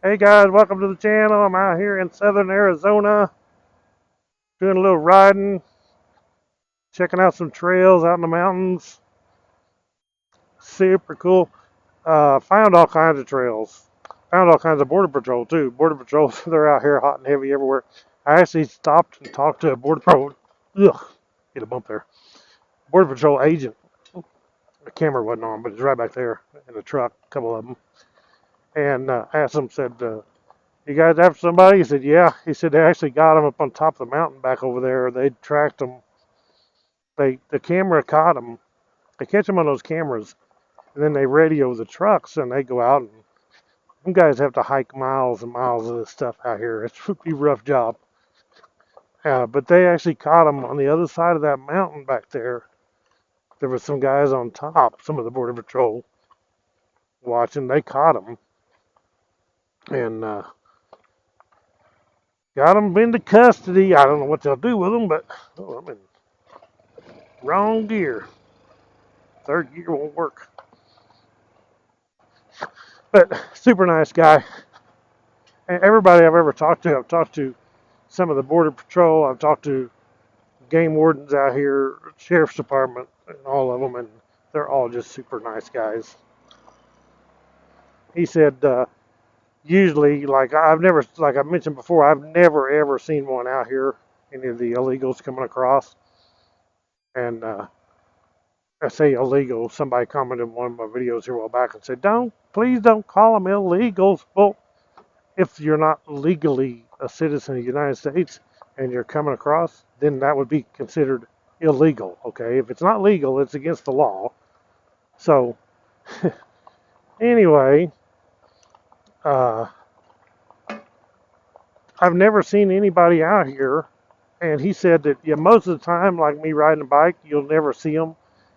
Hey guys, welcome to the channel. I'm out here in southern Arizona doing a little riding, checking out some trails out in the mountains. Super cool. Found all kinds of trails. Found all kinds of border patrol too. Border patrols, they're out here hot and heavy everywhere. I actually stopped and talked to a border patrol. Ugh, hit a bump there. Border patrol agent. The camera wasn't on, but it's right back there in the truck, a couple of them. And asked him, said, you guys after somebody? He said, yeah. He said they actually got him up on top of the mountain back over there. They tracked him. The camera caught them. They catch them on those cameras, and then they radio the trucks, and they go out. And them guys have to hike miles and miles of this stuff out here. It's a pretty rough job. But they actually caught them on the other side of that mountain back there. There were some guys on top, some of the border patrol watching. They caught them and got them into custody. I don't know what they'll do with them, but oh, I'm in wrong gear. Third gear won't work. But super nice guy. And everybody I've ever talked to, I've talked to some of the border patrol. I've talked to game wardens out here, sheriff's department, and all of them, and they're all just super nice guys. He said, usually, like I mentioned before, I've never ever seen one out here, any of the illegals coming across. And I say illegal. Somebody commented in one of my videos here a while back and said, please don't call them illegals. Well, if you're not legally a citizen of the United States and you're coming across, then that would be considered illegal, okay? If it's not legal, it's against the law. So, anyway, I've never seen anybody out here, and he said that most of the time, like me riding a bike, you'll never see them.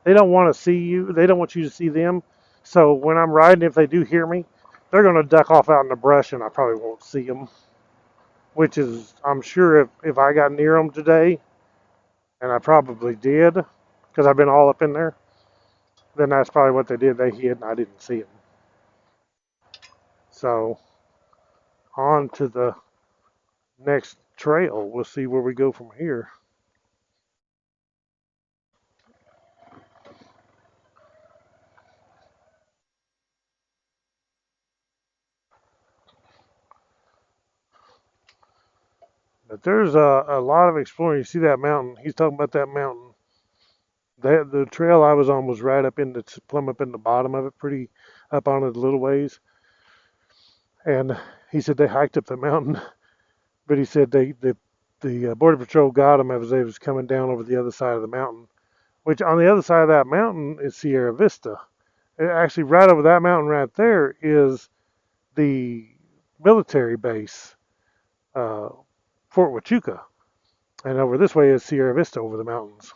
They don't want to see you. They don't want you to see them. So when I'm riding, if they do hear me, they're going to duck off out in the brush, and I probably won't see them. Which is, I'm sure if I got near them today, and I probably did, because I've been all up in there, then that's probably what they did. They hid, and I didn't see them. So, on to the next trail. We'll see where we go from here. But there's a lot of exploring. You see that mountain? He's talking about that mountain. The trail I was on was right up in the plumb up in the bottom of it, pretty up on it a little ways. And he said they hiked up the mountain, but he said the border patrol got them as they was coming down over the other side of the mountain. Which on the other side of that mountain is Sierra Vista. Actually, right over that mountain right there is the military base, Fort Huachuca. And over this way is Sierra Vista over the mountains.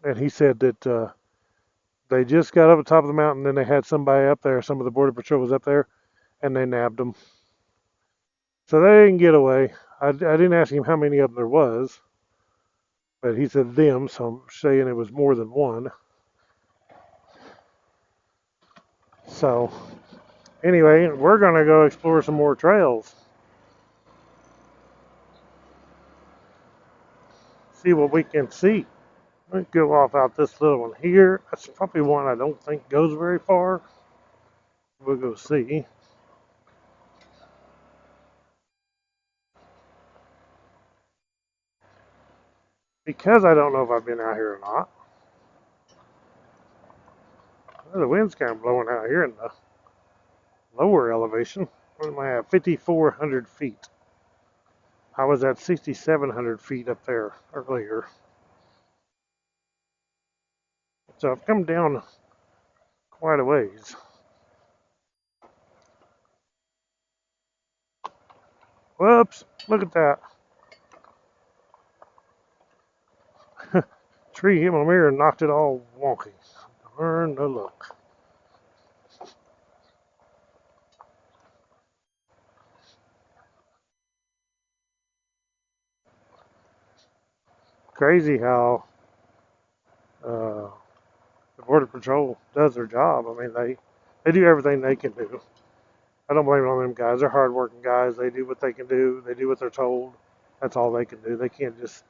And he said that they just got up the top of the mountain, and they had somebody up there, some of the border patrol was up there, and they nabbed them. So they didn't get away. I didn't ask him how many of them there was, but he said them, so I'm saying it was more than one. So anyway, we're going to go explore some more trails. See what we can see. Let's go off out this little one here. That's probably one I don't think goes very far. We'll go see. Because I don't know if I've been out here or not. Well, the wind's kind of blowing out here in the lower elevation. What am I at? 5,400 feet. I was at 6,700 feet up there earlier. So I've come down quite a ways. Whoops, look at that. Tree hit my mirror and knocked it all wonky. Darn the luck. Crazy how the Border Patrol does their job. I mean, they do everything they can do. I don't blame it on them guys. They're hardworking guys. They do what they can do. They do what they're told. That's all they can do. They can't just,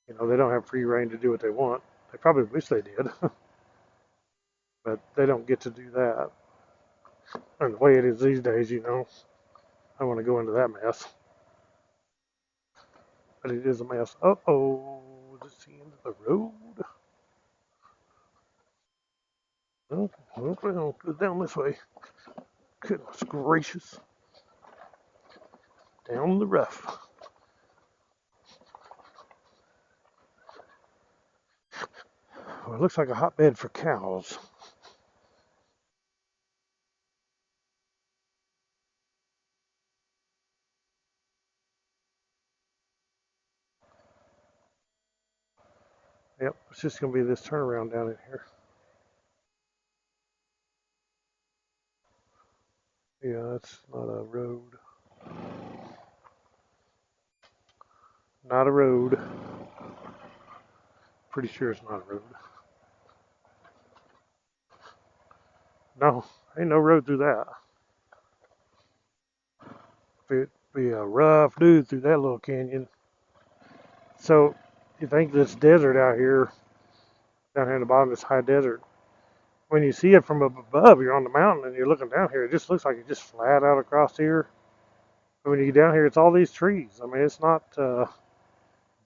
they don't have free reign to do what they want. They probably wish they did, but they don't get to do that. And the way it is these days, I don't want to go into that mess. But it is a mess. Uh-oh, this is the end of the road. Oh, well, go down this way. Goodness gracious. Down the rough. Well, it looks like a hotbed for cows. Yep, it's just going to be this turnaround down in here. Yeah, that's not a road. Not a road. Pretty sure it's not a road. No, ain't no road through that. It'd be a rough dude through that little canyon. So, you think this desert out here, down here in the bottom, this high desert, when you see it from above, you're on the mountain and you're looking down here, it just looks like it's just flat out across here. But when you get down here, it's all these trees. I mean, it's not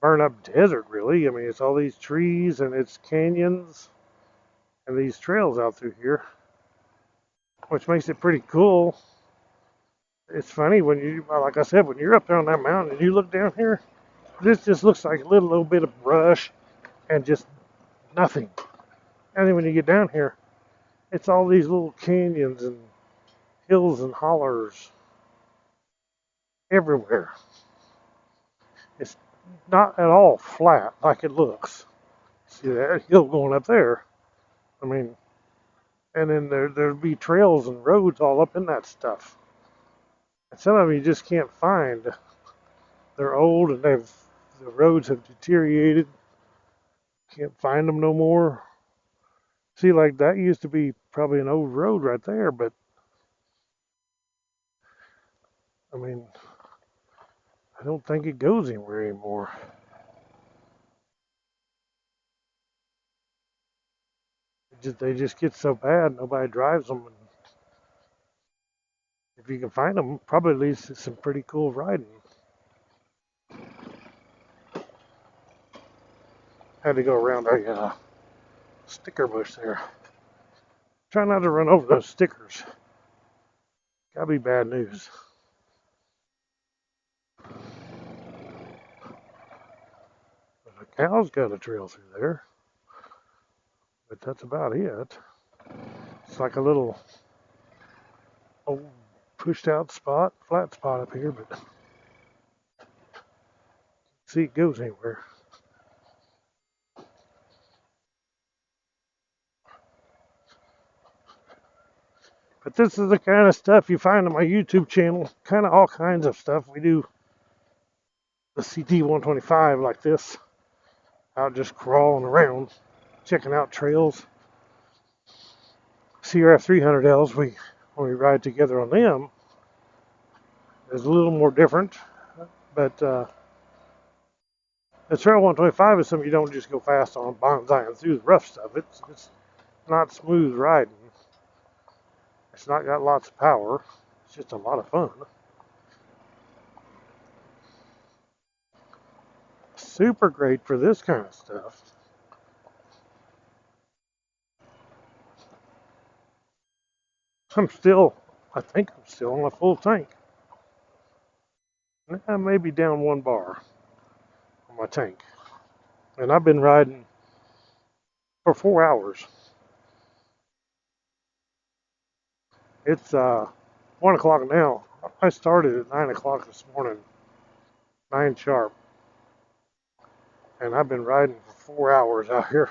burnt up desert, really. I mean, it's all these trees and it's canyons and these trails out through here, which makes it pretty cool. It's funny when like I said, when you're up there on that mountain and you look down here, this just looks like a little bit of brush and just nothing. And then when you get down here, it's all these little canyons and hills and hollers everywhere. It's not at all flat like it looks. See that hill going up there? I mean, and then there'd be trails and roads all up in that stuff. And some of them you just can't find. They're old and the roads have deteriorated. Can't find them no more. See, like that used to be probably an old road right there, but I mean, I don't think it goes anywhere anymore. They just get so bad, nobody drives them. And if you can find them, probably leads to some pretty cool riding. Had to go around a sticker bush there. Try not to run over those stickers. Gotta be bad news. The cow's got a trail through there, but that's about it. It's like a little old pushed out spot, flat spot up here, but see it goes anywhere. But this is the kind of stuff you find on my YouTube channel, kind of all kinds of stuff. We do the CT125 like this, out just crawling around, checking out trails. CRF 300Ls, when we ride together on them, is a little more different, but the Trail 125 is something you don't just go fast on, bonsaiing through the rough stuff. It's not smooth riding. It's not got lots of power. It's just a lot of fun. Super great for this kind of stuff. I think I'm still on a full tank. I may be down 1 bar on my tank. And I've been riding for 4 hours. It's 1 o'clock now. I started at 9 o'clock this morning, 9 sharp. And I've been riding for 4 hours out here,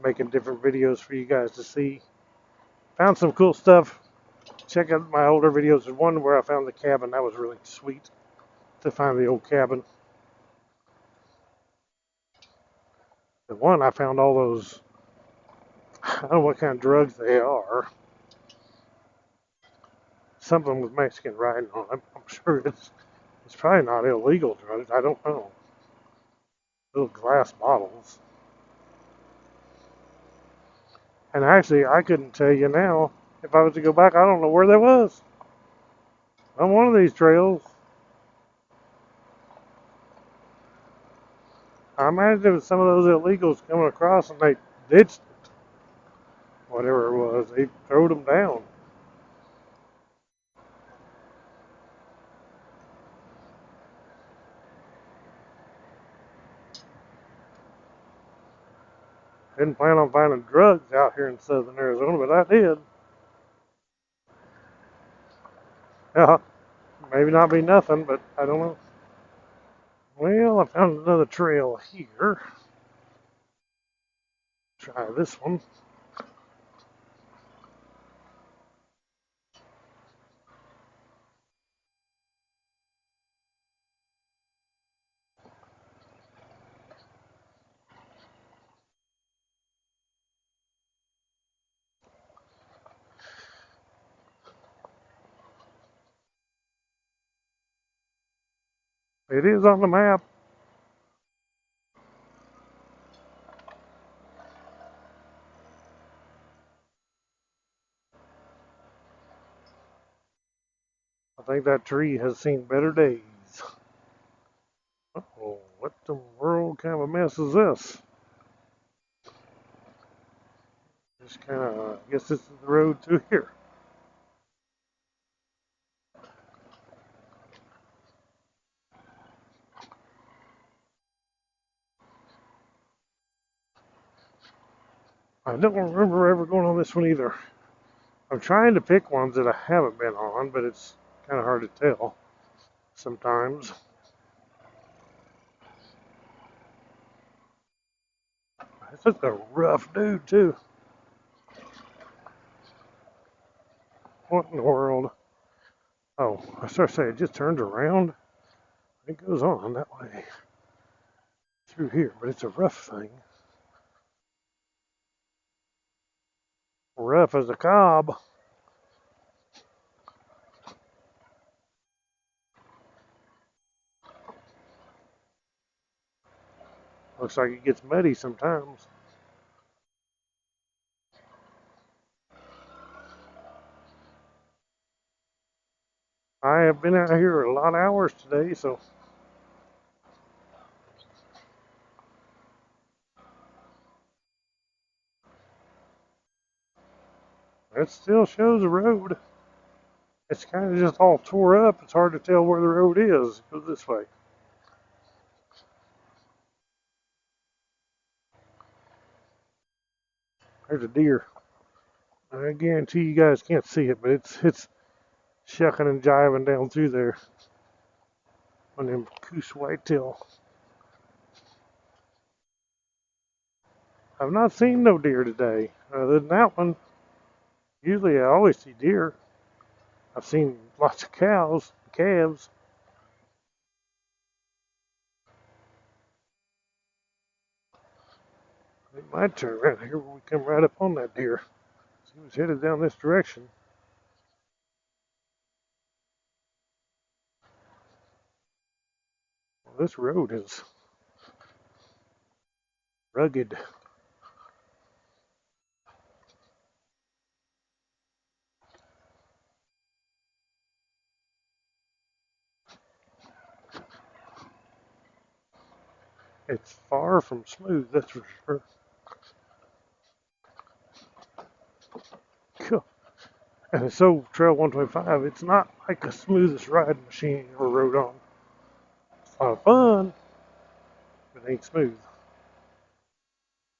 making different videos for you guys to see. Found some cool stuff. Check out my older videos. There's one where I found the cabin. That was really sweet to find the old cabin. The one I found all those, I don't know what kind of drugs they are, something with Mexican writing on it. I'm sure it's probably not illegal drugs. I don't know. Little glass bottles. And actually, I couldn't tell you now. If I was to go back, I don't know where that was. On one of these trails. I imagine it was some of those illegals coming across and they ditched it. Whatever it was, they throwed them down. Didn't plan on finding drugs out here in southern Arizona, but I did. Yeah, maybe not be nothing, but I don't know. Well, I found another trail here. Try this one. It is on the map. I think that tree has seen better days. Uh-oh, what the world kind of a mess is this? Just kind of, I guess this is the road through here. I don't remember ever going on this one either. I'm trying to pick ones that I haven't been on, but it's kind of hard to tell sometimes. This is a rough dude, too. What in the world? Oh, I started to say it just turns around. It goes on that way through here, but it's a rough thing. Rough as a cob. Looks like it gets muddy sometimes. I have been out here a lot of hours today, so it still shows a road. It's kind of just all tore up. It's hard to tell where the road is. It goes this way. There's a deer. I guarantee you guys can't see it, but it's shucking and jiving down through there on them coos whitetail. I've not seen no deer today. Other than that one, usually I always see deer. I've seen lots of cows, calves. It might turn around here when we come right up on that deer. He was headed down this direction. Well, this road is rugged. It's far from smooth, that's for sure. Cool. And so Trail 125, it's not like the smoothest riding machine you ever rode on. It's a lot of fun, but it ain't smooth.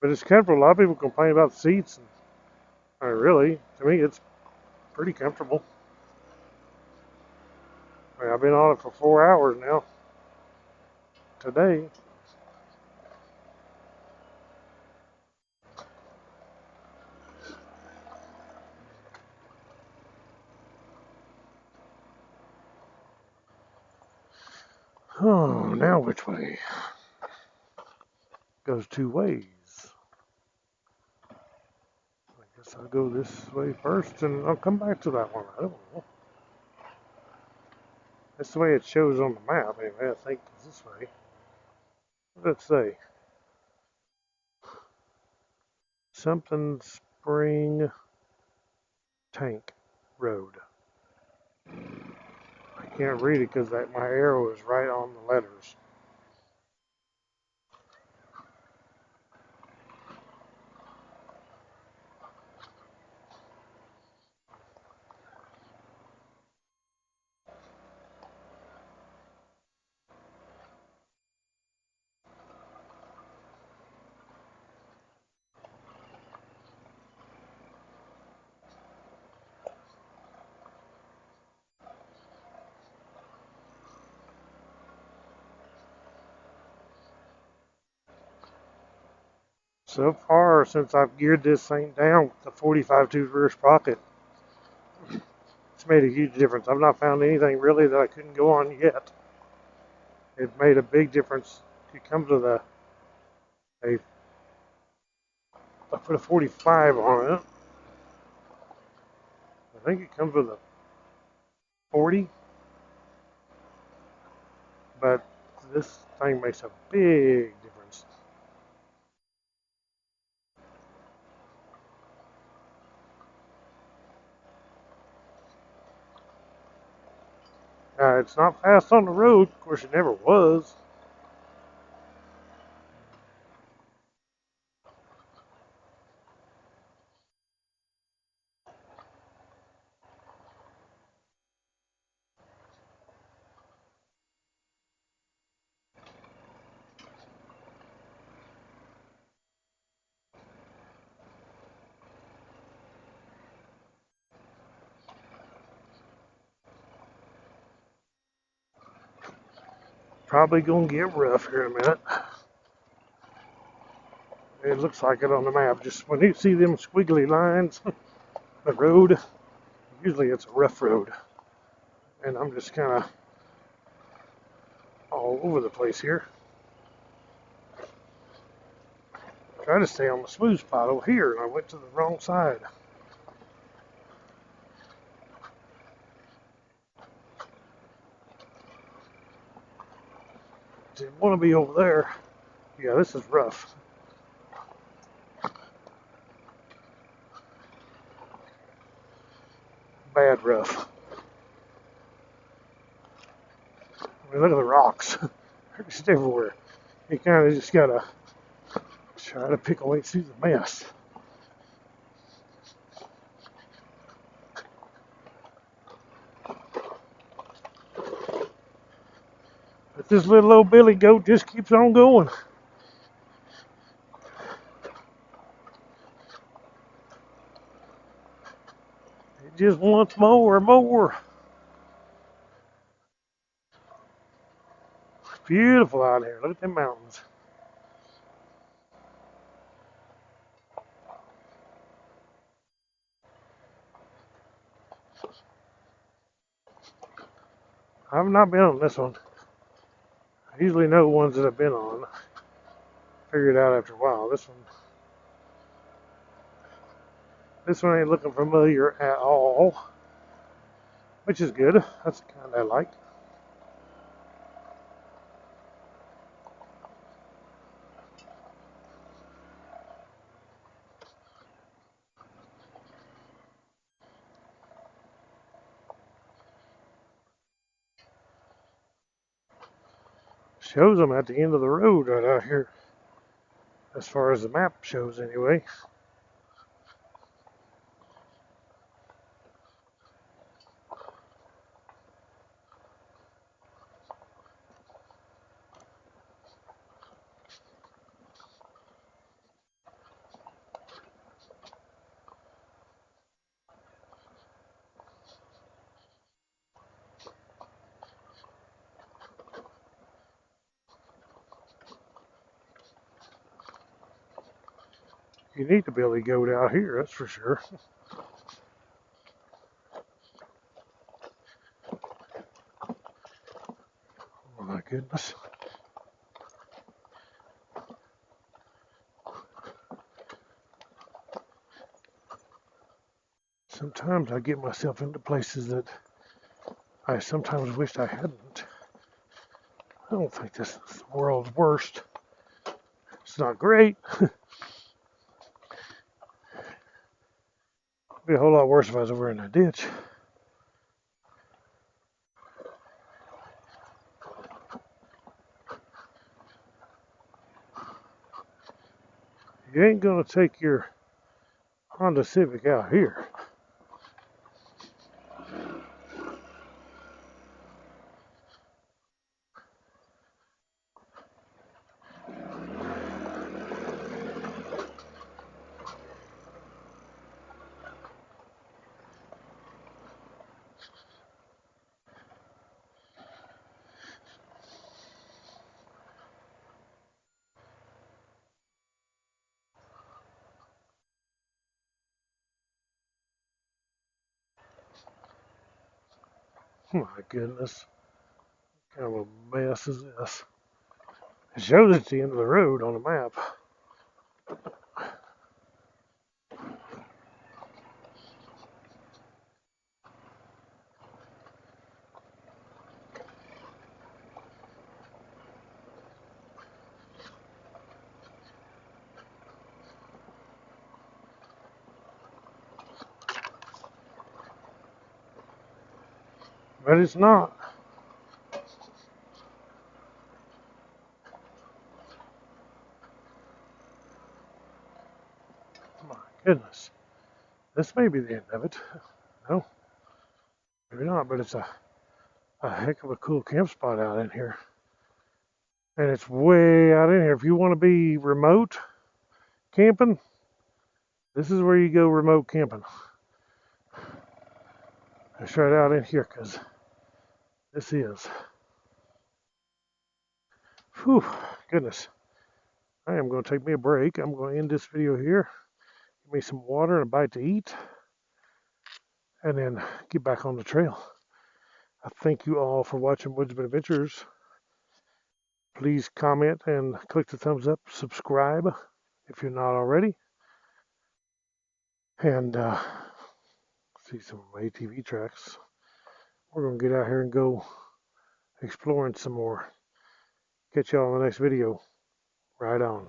But it's comfortable. A lot of people complain about the seats, and I mean, really, to me, it's pretty comfortable. I mean, I've been on it for 4 hours now today. Oh, now which way? Goes two ways. I guess I'll go this way first, and I'll come back to that one. I don't know. That's the way it shows on the map. Anyway, I think it's this way. Let's say something spring tank road. I can't read it because my arrow is right on the letters. So far, since I've geared this thing down with the 45 tooth rear sprocket, it's made a huge difference. I've not found anything really that I couldn't go on yet. It made a big difference. It comes with I put a 45 on it. I think it comes with a 40, but this thing makes a big difference. It's not fast on the road. Of course, it never was. Probably gonna get rough here in a minute. It looks like it on the map. Just when you see them squiggly lines, the road, usually it's a rough road. And I'm just kind of all over the place here. Try to stay on the smooth spot over here, and I went to the wrong side. Didn't want to be over there. Yeah, this is rough. Bad rough. I mean, look at the rocks. They're just everywhere. You kind of just gotta try to pick a way through the mess. But this little old billy goat just keeps on going. It just wants more and more. It's beautiful out here. Look at them mountains. I've not been on this one. I usually know ones that I've been on. Figure it out after a while. This one ain't looking familiar at all, which is good. That's the kind I like. Shows them at the end of the road right out here, as far as the map shows anyway. You need the billy goat out here, that's for sure. Oh my goodness. Sometimes I get myself into places that I sometimes wished I hadn't. I don't think this is the world's worst. It's not great. It'd be a whole lot worse if I was over in a ditch. You ain't gonna take your Honda Civic out here. My goodness, what kind of a mess is this? It shows it's the end of the road on the map. But it's not. My goodness. This may be the end of it. No, maybe not, but it's a heck of a cool camp spot out in here. And it's way out in here. If you want to be remote camping, this is where you go remote camping. It's right out in here because this is. Whew, goodness. I am going to take me a break. I'm going to end this video here. Give me some water and a bite to eat. And then get back on the trail. I thank you all for watching Woodsman Adventures. Please comment and click the thumbs up. Subscribe if you're not already. And see some ATV tracks. We're going to get out here and go exploring some more. Catch y'all in the next video. Right on.